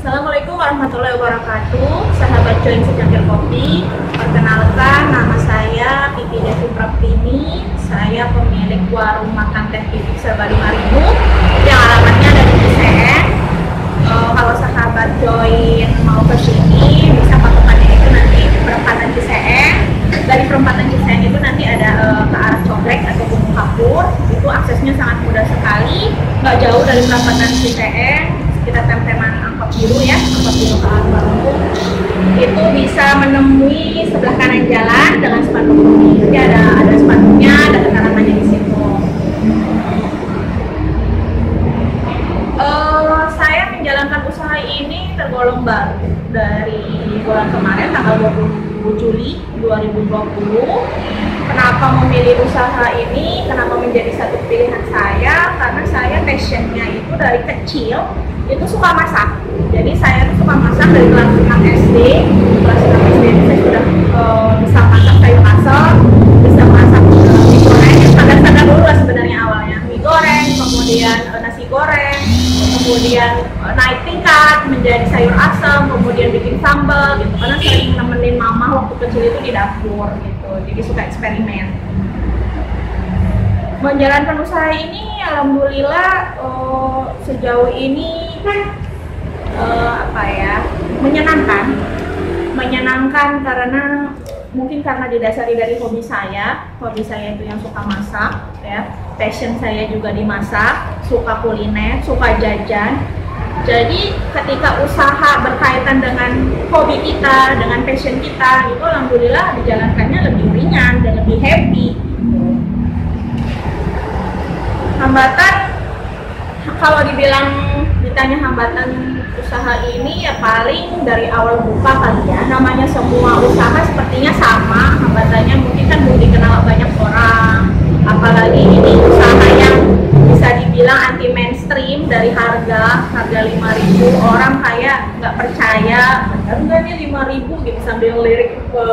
Assalamualaikum warahmatullahi wabarakatuh. Sahabat Join Secangkir Kopi, perkenalkan nama saya Pipi Devi Praptini. Saya pemilik warung makan teh Pipi Serba 5.000 yang alamatnya ada di Ciseeng. Kalau sahabat Join mau ke sini bisa patokannya itu nanti perempatan Ciseeng. Dari perempatan Ciseeng itu nanti ada ke arah Coblek atau Gunung Kapur. Itu aksesnya sangat mudah sekali, nggak jauh dari perempatan Ciseeng. Kita tem-teman angkot biru ya, angkot biru ke arah Bandung. Itu bisa menemui sebelah kanan jalan dengan spanduk kuning. Jadi ada spanduknya, ada keterangannya di situ. Saya menjalankan usaha ini tergolong baru dari bulan kemarin tanggal 20 Juli 2020. Kenapa memilih usaha ini? Kenapa menjadi satu pilihan saya? Karena saya passionnya itu dari kecil itu suka masak. Jadi saya tuh suka masak dari kelas 6 SD. Kelas 6 SD itu saya sudah bisa masak sayur asem, bisa masak mie goreng. Standar-standar dulu lah sebenarnya awalnya. Mie goreng, kemudian nasi goreng, kemudian naik tingkat menjadi sayur asem, kemudian bikin sambal gitu. Karena sering nemenin mama waktu kecil itu di dapur gitu. Jadi suka eksperimen. Menjalankan usaha ini alhamdulillah sejauh ini menyenangkan karena mungkin karena didasari dari hobi saya itu yang suka masak ya, passion saya juga di masak, suka kuliner, suka jajan. Jadi ketika usaha berkaitan dengan hobi kita, dengan passion kita, itu alhamdulillah dijalankannya lebih ringan dan lebih happy. Hambatan, kalau ditanya hambatan usaha ini ya paling dari awal buka kali ya. Namanya semua usaha sepertinya sama, hambatannya mungkin kan belum dikenal banyak orang. Apalagi ini usaha yang bisa dibilang anti mainstream, dari harga 5.000, orang kayak nggak percaya, bener nggak nih 5.000 gitu, sambil lirik ke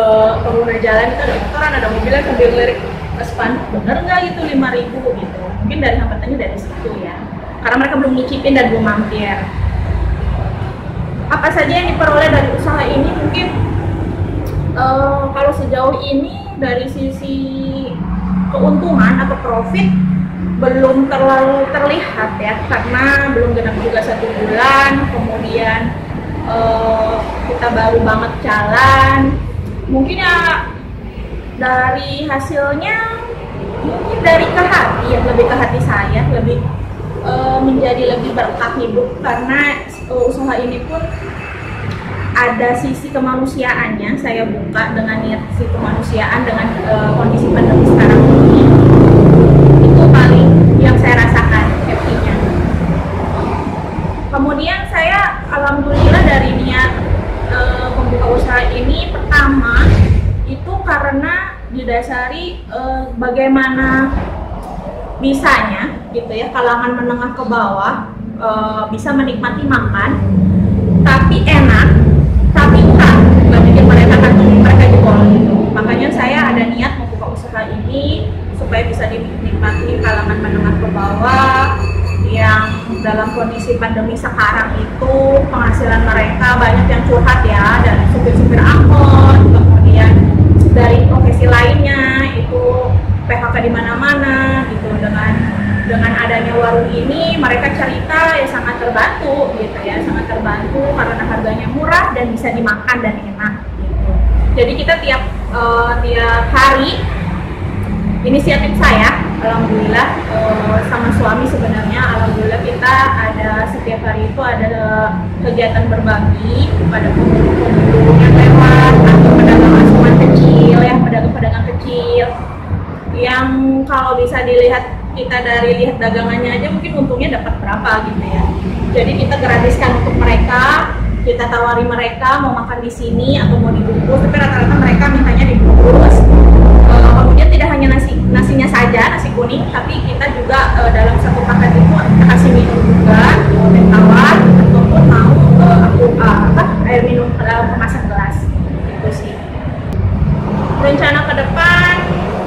pengguna jalan itu ada motoran, ada mobilnya sambil lirik ke spanduk, bener nggak itu 5.000 gitu. Mungkin dari hambatannya dari situ ya, karena mereka belum nyicipin dan belum mampir. Apa saja yang diperoleh dari usaha ini? Mungkin kalau sejauh ini dari sisi keuntungan atau profit belum terlalu terlihat ya, karena belum genap juga 1 bulan, kemudian kita baru banget jalan. Mungkin ya dari hasilnya mungkin dari ke hati ya, lebih ke hati saya, lebih menjadi lebih berkah hidup, karena usaha ini pun ada sisi kemanusiaannya. Saya buka dengan niat sisi kemanusiaan dengan kondisi pandemi sekarang ini. Itu paling yang saya rasakan happy-nya. Kemudian saya alhamdulillah dari niat membuka usaha ini, pertama itu karena didasari bagaimana bisanya gitu ya, kalangan menengah ke bawah bisa menikmati makan tapi enak, tapi murah, nggak bikin mereka jebol gitu. Makanya saya ada niat membuka usaha ini supaya bisa dinikmati kalangan menengah ke bawah yang dalam kondisi pandemi sekarang itu penghasilan mereka banyak yang curhat ya, dari supir-supir angkot, kemudian dari profesi lainnya itu PHK di mana-mana gitu. Dengan adanya warung ini mereka cerita ya sangat terbantu gitu ya, sangat terbantu karena harganya murah dan bisa dimakan dan enak gitu. Jadi kita tiap hari, inisiatif saya alhamdulillah sama suami sebenarnya, alhamdulillah kita ada setiap hari itu ada kegiatan berbagi kepada pemburu yang lewat atau pedagang asuhan kecil ya, pedagang-pedagang kecil yang kalau bisa dilihat, kita dari lihat dagangannya aja mungkin untungnya dapat berapa gitu ya. Jadi kita gratiskan untuk mereka, kita tawari mereka mau makan di sini atau mau dibungkus, tapi rata-rata mereka mintanya dibungkus. Kemudian tidak hanya nasinya saja, nasi kuning, tapi kita juga dalam satu paket itu kita kasih minum juga, teh tawar, ataupun mau air minum dalam kemasan gelas. Itu sih. Rencana ke depan,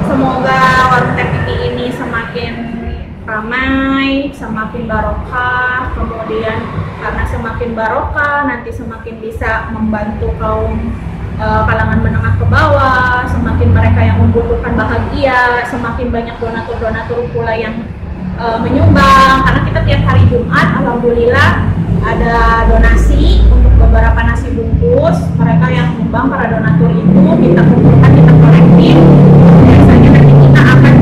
semoga warung teh Pipi ini semakin ramai, semakin barokah. Kemudian karena semakin barokah, nanti semakin bisa membantu kaum kalangan menengah ke bawah, semakin mereka yang membutuhkan bahagia, semakin banyak donatur-donatur pula yang menyumbang. Karena kita tiap hari Jumat, alhamdulillah ada donasi untuk beberapa nasi bungkus. Mereka yang menyumbang, para donatur itu kita kumpulkan, kita kolektif. Biasanya nanti kita akan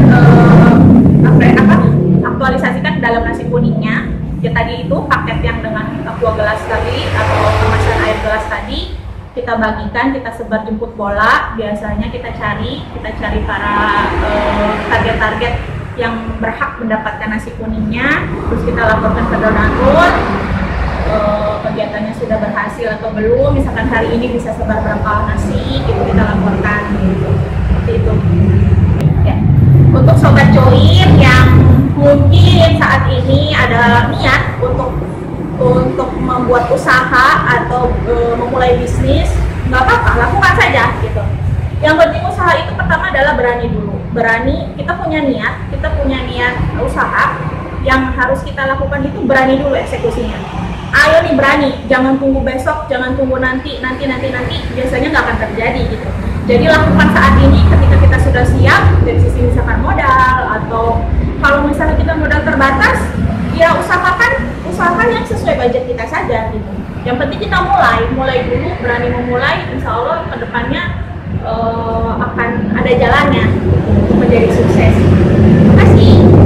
aktualisasikan dalam nasi kuningnya. Ya tadi itu paket yang dengan aqua gelas tadi atau kemasan air gelas tadi kita bagikan, kita sebar jemput bola. Biasanya kita cari para target-target yang berhak mendapatkan nasi kuningnya, terus kita laporkan ke donatur kegiatannya sudah berhasil atau belum. Misalkan hari ini bisa sebar berapa nasi, gitu kita laporkan gitu. Seperti itu. Ya. Untuk sobat join yang mungkin saat ini ada niat untuk membuat usaha atau memulai bisnis, nggak apa-apa, lakukan saja gitu. Yang penting usaha itu pertama adalah berani dulu. Berani, kita punya niat usaha, yang harus kita lakukan itu berani dulu eksekusinya. Ayo nih berani, jangan tunggu besok, jangan tunggu nanti, biasanya nggak akan terjadi gitu. Jadi lakukan saat ini ketika kita sudah siap dari sisi misalkan modal, atau kalau misalnya kita modal terbatas, ya usahakan yang sesuai budget kita saja gitu. Yang penting kita mulai dulu, berani memulai, insya Allah kedepannya akan ada jalannya untuk menjadi sukses. Terima kasih.